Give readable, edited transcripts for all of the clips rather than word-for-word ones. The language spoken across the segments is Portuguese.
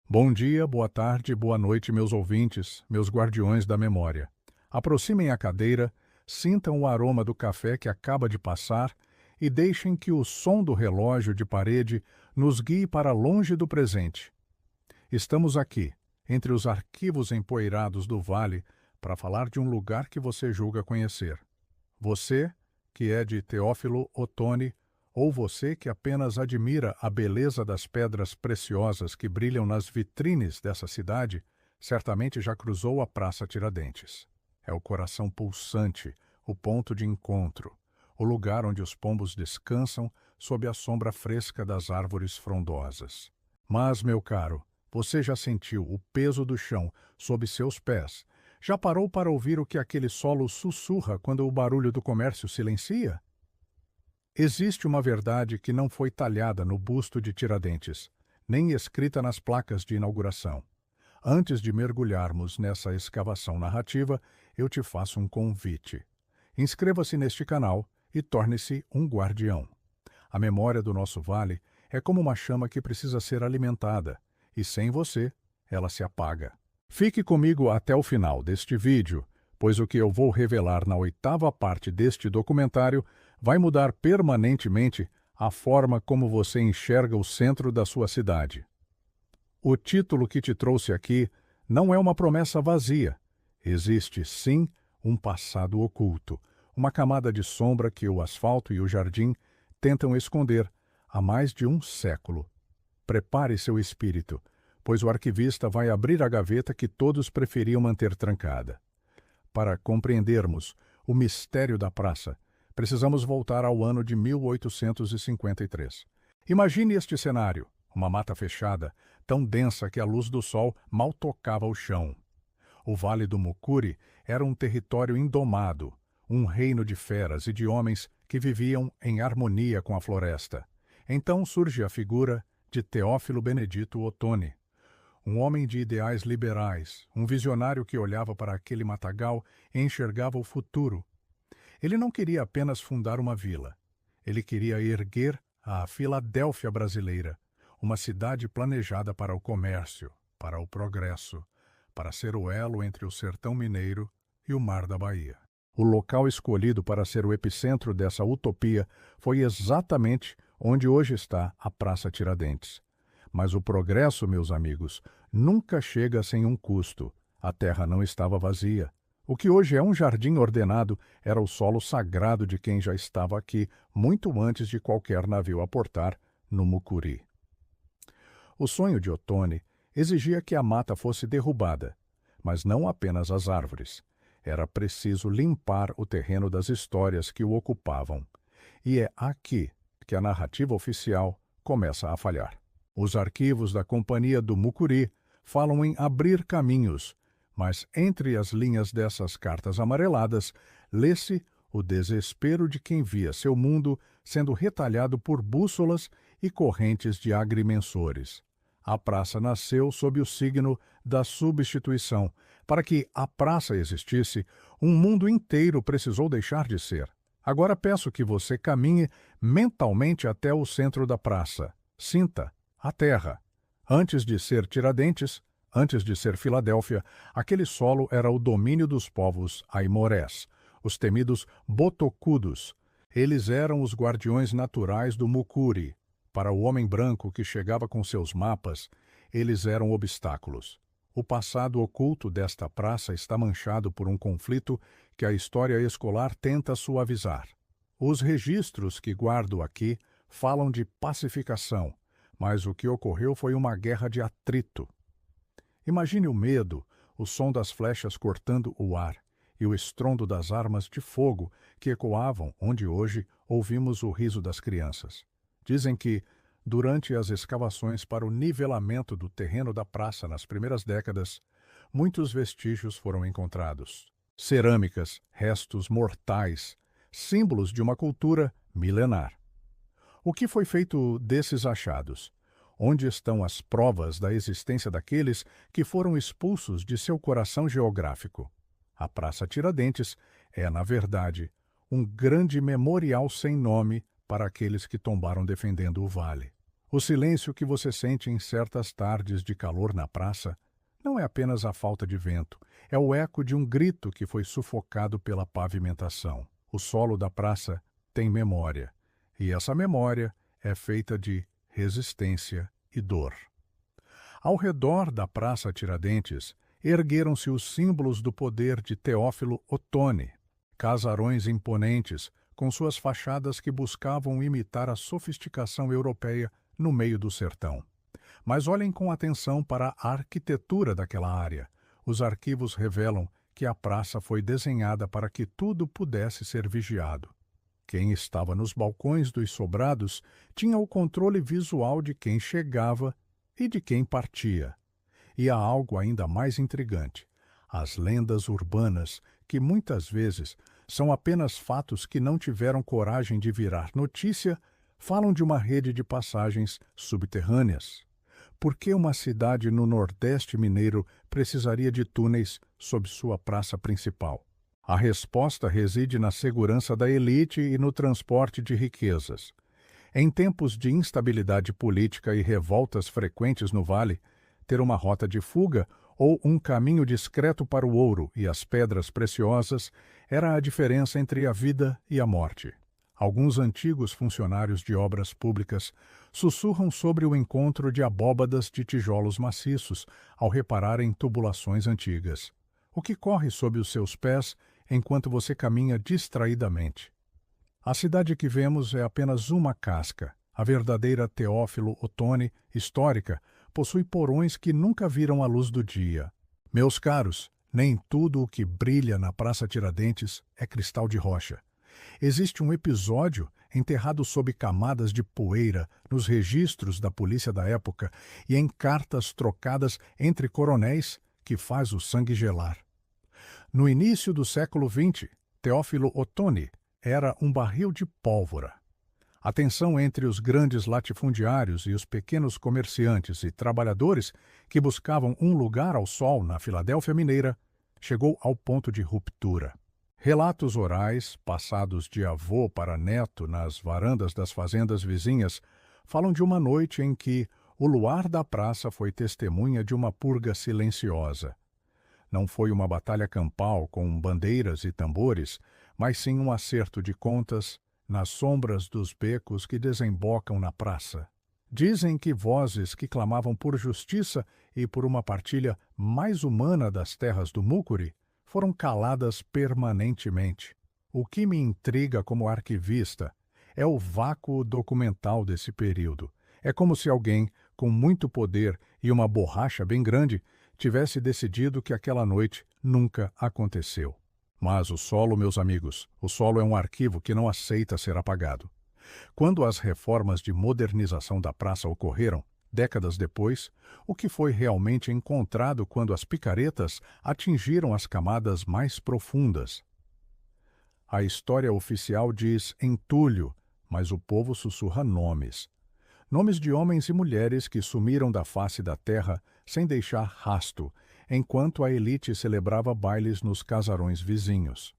Bom dia, boa tarde, boa noite, meus ouvintes, meus guardiões da memória. Aproximem a cadeira, sintam o aroma do café que acaba de passar e deixem que o som do relógio de parede nos guie para longe do presente. Estamos aqui, entre os arquivos empoeirados do vale, para falar de um lugar que você julga conhecer. Você, que é de Teófilo Otoni, ou você que apenas admira a beleza das pedras preciosas que brilham nas vitrines dessa cidade, certamente já cruzou a Praça Tiradentes. É o coração pulsante, o ponto de encontro, o lugar onde os pombos descansam sob a sombra fresca das árvores frondosas. Mas, meu caro, você já sentiu o peso do chão sob seus pés? Já parou para ouvir o que aquele solo sussurra quando o barulho do comércio silencia? Existe uma verdade que não foi talhada no busto de Tiradentes, nem escrita nas placas de inauguração. Antes de mergulharmos nessa escavação narrativa, eu te faço um convite. Inscreva-se neste canal e torne-se um guardião. A memória do nosso vale é como uma chama que precisa ser alimentada, e sem você, ela se apaga. Fique comigo até o final deste vídeo, pois o que eu vou revelar na 8ª parte deste documentário vai mudar permanentemente a forma como você enxerga o centro da sua cidade. O título que te trouxe aqui não é uma promessa vazia. Existe, sim, um passado oculto, uma camada de sombra que o asfalto e o jardim tentam esconder há mais de um século. Prepare seu espírito, pois o arquivista vai abrir a gaveta que todos preferiam manter trancada. Para compreendermos o mistério da praça, precisamos voltar ao ano de 1853. Imagine este cenário, uma mata fechada, tão densa que a luz do sol mal tocava o chão. O Vale do Mucuri era um território indomado, um reino de feras e de homens que viviam em harmonia com a floresta. Então surge a figura de Teófilo Benedito Otoni, um homem de ideais liberais, um visionário que olhava para aquele matagal e enxergava o futuro. Ele não queria apenas fundar uma vila. Ele queria erguer a Filadélfia brasileira, uma cidade planejada para o comércio, para o progresso, para ser o elo entre o sertão mineiro e o mar da Bahia. O local escolhido para ser o epicentro dessa utopia foi exatamente onde hoje está a Praça Tiradentes. Mas o progresso, meus amigos, nunca chega sem um custo. A terra não estava vazia. O que hoje é um jardim ordenado era o solo sagrado de quem já estava aqui muito antes de qualquer navio aportar no Mucuri. O sonho de Otoni exigia que a mata fosse derrubada, mas não apenas as árvores. Era preciso limpar o terreno das histórias que o ocupavam. E é aqui que a narrativa oficial começa a falhar. Os arquivos da Companhia do Mucuri falam em abrir caminhos, mas entre as linhas dessas cartas amareladas, lê-se o desespero de quem via seu mundo sendo retalhado por bússolas e correntes de agrimensores. A praça nasceu sob o signo da substituição. Para que a praça existisse, um mundo inteiro precisou deixar de ser. Agora peço que você caminhe mentalmente até o centro da praça. Sinta a terra. Antes de ser Tiradentes, antes de ser Filadélfia, aquele solo era o domínio dos povos aimorés, os temidos botocudos. Eles eram os guardiões naturais do Mucuri. Para o homem branco que chegava com seus mapas, eles eram obstáculos. O passado oculto desta praça está manchado por um conflito que a história escolar tenta suavizar. Os registros que guardo aqui falam de pacificação, mas o que ocorreu foi uma guerra de atrito. Imagine o medo, o som das flechas cortando o ar e o estrondo das armas de fogo que ecoavam onde hoje ouvimos o riso das crianças. Dizem que, durante as escavações para o nivelamento do terreno da praça nas primeiras décadas, muitos vestígios foram encontrados. Cerâmicas, restos mortais, símbolos de uma cultura milenar. O que foi feito desses achados? Onde estão as provas da existência daqueles que foram expulsos de seu coração geográfico? A Praça Tiradentes é, na verdade, um grande memorial sem nome para aqueles que tombaram defendendo o vale. O silêncio que você sente em certas tardes de calor na praça não é apenas a falta de vento, é o eco de um grito que foi sufocado pela pavimentação. O solo da praça tem memória, e essa memória é feita de resistência e dor. Ao redor da Praça Tiradentes, ergueram-se os símbolos do poder de Teófilo Otoni, casarões imponentes, com suas fachadas que buscavam imitar a sofisticação europeia no meio do sertão. Mas olhem com atenção para a arquitetura daquela área. Os arquivos revelam que a praça foi desenhada para que tudo pudesse ser vigiado. Quem estava nos balcões dos sobrados tinha o controle visual de quem chegava e de quem partia. E há algo ainda mais intrigante: as lendas urbanas, que muitas vezes são apenas fatos que não tiveram coragem de virar notícia, falam de uma rede de passagens subterrâneas. Por que uma cidade no Nordeste mineiro precisaria de túneis sob sua praça principal? A resposta reside na segurança da elite e no transporte de riquezas. Em tempos de instabilidade política e revoltas frequentes no vale, ter uma rota de fuga ou um caminho discreto para o ouro e as pedras preciosas era a diferença entre a vida e a morte. Alguns antigos funcionários de obras públicas sussurram sobre o encontro de abóbadas de tijolos maciços ao repararem tubulações antigas. O que corre sob os seus pés enquanto você caminha distraidamente? A cidade que vemos é apenas uma casca. A verdadeira Teófilo Otoni histórica possui porões que nunca viram a luz do dia. Meus caros, nem tudo o que brilha na Praça Tiradentes é cristal de rocha. Existe um episódio enterrado sob camadas de poeira nos registros da polícia da época e em cartas trocadas entre coronéis que faz o sangue gelar. No início do século XX, Teófilo Otoni era um barril de pólvora. A tensão entre os grandes latifundiários e os pequenos comerciantes e trabalhadores que buscavam um lugar ao sol na Filadélfia mineira chegou ao ponto de ruptura. Relatos orais, passados de avô para neto nas varandas das fazendas vizinhas, falam de uma noite em que o luar da praça foi testemunha de uma purga silenciosa. Não foi uma batalha campal com bandeiras e tambores, mas sim um acerto de contas nas sombras dos becos que desembocam na praça. Dizem que vozes que clamavam por justiça e por uma partilha mais humana das terras do Mucuri foram caladas permanentemente. O que me intriga como arquivista é o vácuo documental desse período. É como se alguém, com muito poder e uma borracha bem grande, tivesse decidido que aquela noite nunca aconteceu. Mas o solo, meus amigos, o solo é um arquivo que não aceita ser apagado. Quando as reformas de modernização da praça ocorreram, décadas depois, o que foi realmente encontrado quando as picaretas atingiram as camadas mais profundas? A história oficial diz entulho, mas o povo sussurra nomes. Nomes de homens e mulheres que sumiram da face da terra sem deixar rasto, enquanto a elite celebrava bailes nos casarões vizinhos.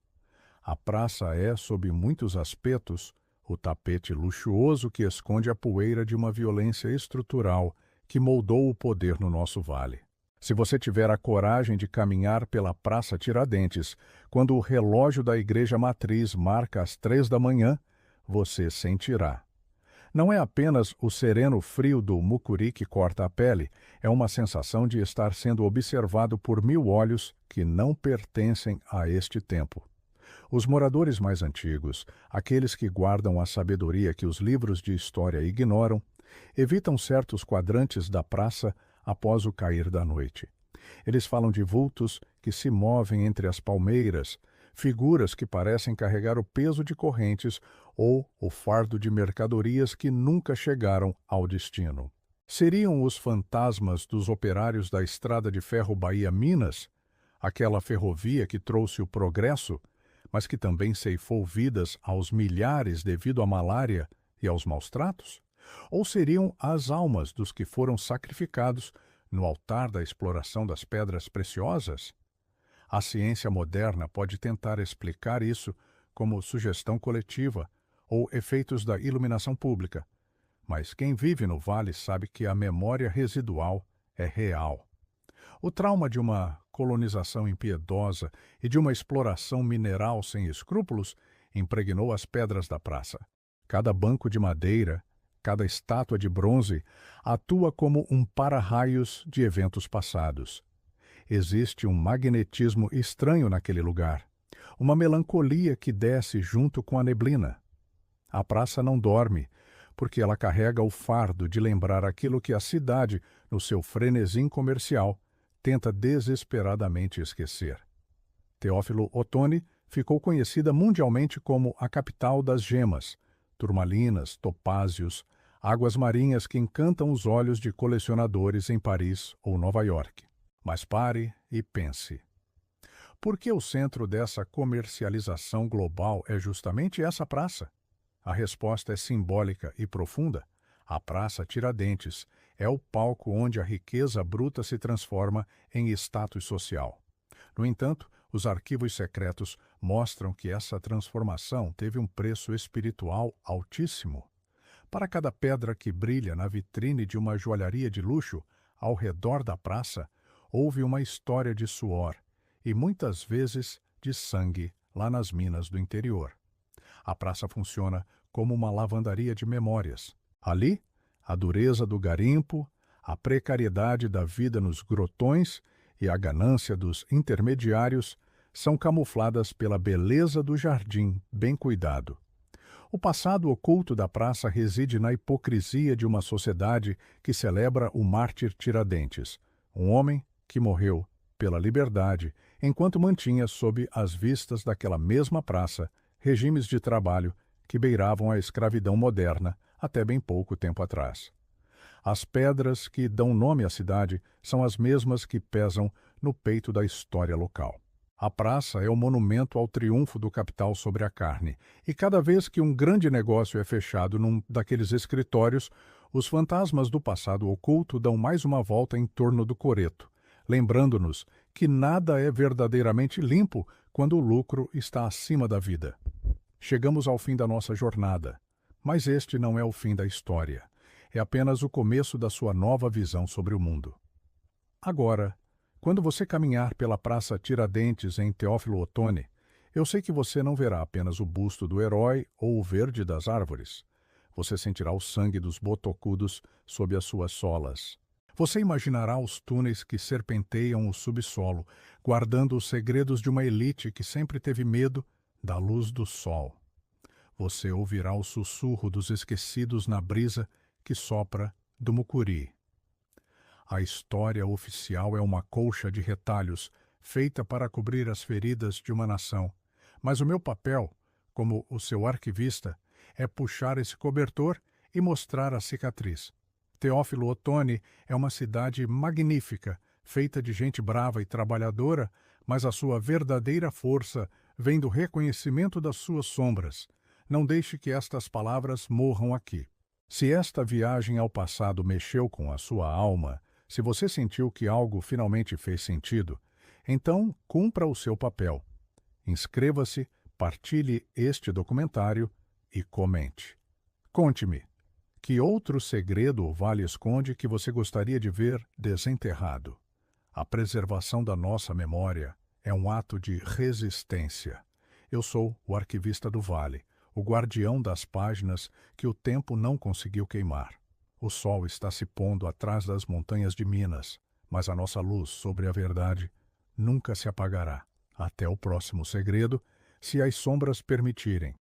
A praça é, sob muitos aspectos, o tapete luxuoso que esconde a poeira de uma violência estrutural que moldou o poder no nosso vale. Se você tiver a coragem de caminhar pela Praça Tiradentes, quando o relógio da igreja matriz marca as 3 da manhã, você sentirá. Não é apenas o sereno frio do mucuri que corta a pele, é uma sensação de estar sendo observado por 1000 olhos que não pertencem a este tempo. Os moradores mais antigos, aqueles que guardam a sabedoria que os livros de história ignoram, evitam certos quadrantes da praça após o cair da noite. Eles falam de vultos que se movem entre as palmeiras, figuras que parecem carregar o peso de correntes ou o fardo de mercadorias que nunca chegaram ao destino. Seriam os fantasmas dos operários da Estrada de Ferro Bahia-Minas, aquela ferrovia que trouxe o progresso, mas que também ceifou vidas aos milhares devido à malária e aos maus-tratos? Ou seriam as almas dos que foram sacrificados no altar da exploração das pedras preciosas? A ciência moderna pode tentar explicar isso como sugestão coletiva ou efeitos da iluminação pública, mas quem vive no vale sabe que a memória residual é real. O trauma de uma colonização impiedosa e de uma exploração mineral sem escrúpulos impregnou as pedras da praça. Cada banco de madeira, cada estátua de bronze atua como um para-raios de eventos passados. Existe um magnetismo estranho naquele lugar, uma melancolia que desce junto com a neblina. A praça não dorme, porque ela carrega o fardo de lembrar aquilo que a cidade, no seu frenesim comercial, tenta desesperadamente esquecer. Teófilo Otoni ficou conhecida mundialmente como a capital das gemas, turmalinas, topázios, águas marinhas que encantam os olhos de colecionadores em Paris ou Nova York. Mas pare e pense. Por que o centro dessa comercialização global é justamente essa praça? A resposta é simbólica e profunda. A Praça Tiradentes é o palco onde a riqueza bruta se transforma em status social. No entanto, os arquivos secretos mostram que essa transformação teve um preço espiritual altíssimo. Para cada pedra que brilha na vitrine de uma joalharia de luxo, ao redor da praça, houve uma história de suor e muitas vezes de sangue lá nas minas do interior. A praça funciona como uma lavandaria de memórias. Ali, a dureza do garimpo, a precariedade da vida nos grotões e a ganância dos intermediários são camufladas pela beleza do jardim bem cuidado. O passado oculto da praça reside na hipocrisia de uma sociedade que celebra o mártir Tiradentes, um homem que morreu pela liberdade enquanto mantinha sob as vistas daquela mesma praça regimes de trabalho que beiravam a escravidão moderna até bem pouco tempo atrás. As pedras que dão nome à cidade são as mesmas que pesam no peito da história local. A praça é o monumento ao triunfo do capital sobre a carne, e cada vez que um grande negócio é fechado num daqueles escritórios, os fantasmas do passado oculto dão mais uma volta em torno do coreto, lembrando-nos que nada é verdadeiramente limpo quando o lucro está acima da vida. Chegamos ao fim da nossa jornada, mas este não é o fim da história. É apenas o começo da sua nova visão sobre o mundo. Agora, quando você caminhar pela Praça Tiradentes em Teófilo Otoni, eu sei que você não verá apenas o busto do herói ou o verde das árvores. Você sentirá o sangue dos botocudos sob as suas solas. Você imaginará os túneis que serpenteiam o subsolo, guardando os segredos de uma elite que sempre teve medo da luz do sol. Você ouvirá o sussurro dos esquecidos na brisa que sopra do mucuri. A história oficial é uma colcha de retalhos feita para cobrir as feridas de uma nação, mas o meu papel, como o seu arquivista, é puxar esse cobertor e mostrar a cicatriz. Teófilo Otoni é uma cidade magnífica, feita de gente brava e trabalhadora, mas a sua verdadeira força vem do reconhecimento das suas sombras. Não deixe que estas palavras morram aqui. Se esta viagem ao passado mexeu com a sua alma, se você sentiu que algo finalmente fez sentido, então cumpra o seu papel. Inscreva-se, partilhe este documentário e comente. Conte-me, que outro segredo o Vale esconde que você gostaria de ver desenterrado? A preservação da nossa memória é um ato de resistência. Eu sou o arquivista do Vale, o guardião das páginas que o tempo não conseguiu queimar. O sol está se pondo atrás das montanhas de Minas, mas a nossa luz sobre a verdade nunca se apagará. Até o próximo segredo, se as sombras permitirem.